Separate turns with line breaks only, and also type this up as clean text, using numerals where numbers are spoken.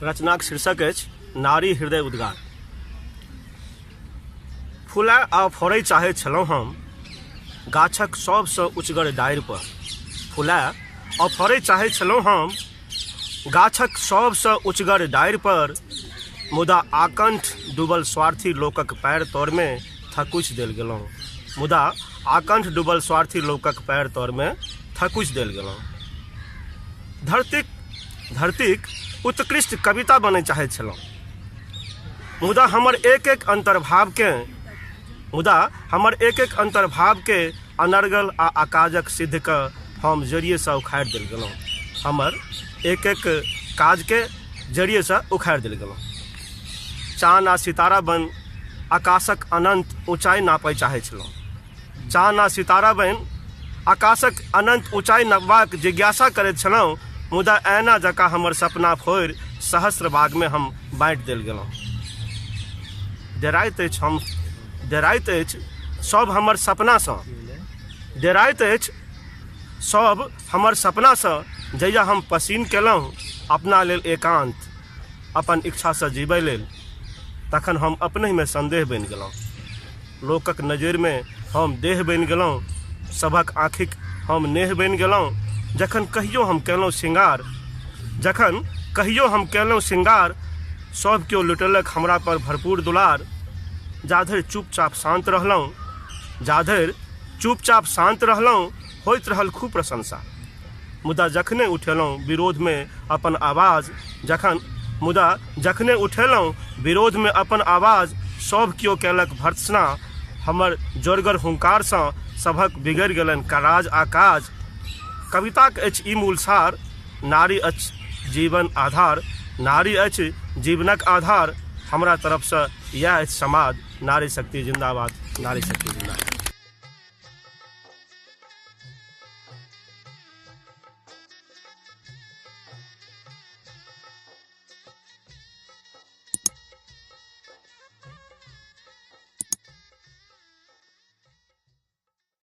रचनाक शीर्षक अछि नारी हृदय उद्गार। फूला आ फड़ै चाहै छलहुँ हम गाछक सबसँ उचगर डारि पर। फूला आ फड़ै चाहै छलहुँ हम गाछक सबसँ उचगर डारि पर, मुदा आकंठ डूबल स्वार्थी लोकक पैर तोरमे थकुचि देल गेलहुँ। मुदा आकंठ डूबल स्वार्थी लोकक पैर तोरमे थकुचि देल गेलहुँ। धरतीक उत्कृष्ट कविता बनै चाहै छलहुँ, मुदा हमर एक एक अंतर्भावके अनर्गल आ अकाजक सिद्धके हम जरिएसँ उखाड़ि देल गेलहुँ। हमर एक एक काजके जरिएसँ उखाड़ि देल गेलहुँ। चाँद आ सितारा बन आकाशक अनंत ऊँचाइ नापय चाहै छलहुँ। चाँद आ सितारा बन आकाशक अनंत ऊँचाइ नापबाक जिज्ञासा करैत छलहुँ, मुदा ऐना जकाँ हमर सपना फोड़ि सहस्र भागमे हम बाँटि देल गेलहुँ। डेराइत अछि सब हमर सपनासँ, डेराइत अछि सब हमर सपनासँ, जहिया हम पसीन केलहुँ अपना लेल एकांत, अपन इच्छासँ जीबै लेल, तखन हम अपनेमे संदेह बनि गेलहुँ। लोकक नजरिमे हम देह बनि गेलहुँ, सभक आँखिक हम नेह बनि गेलहुँ। जखन कहियो हम केलहुँ श्रृंगार, सब केओ लुटेलक हमरा पर भरपूर दुलार। जाधरि चुपचाप शांत रहलहुँ होइत रहल खूब प्रशंसा। मुदा जखने उठेलहुँ विरोधमे अपन आवाज, सब केओ केलक भर्त्सना। हमर जोरगर हुंकारसँ सभक बिगड़ि गेलनि काज आ काज। कविताक अछि ई मूल सार, नारी अछि जीवन आधार, नारी अछि जीवनक आधार। हमरा तरफसँ यह अछि समाद। नारी शक्ति जिंदाबाद, नारी शक्ति।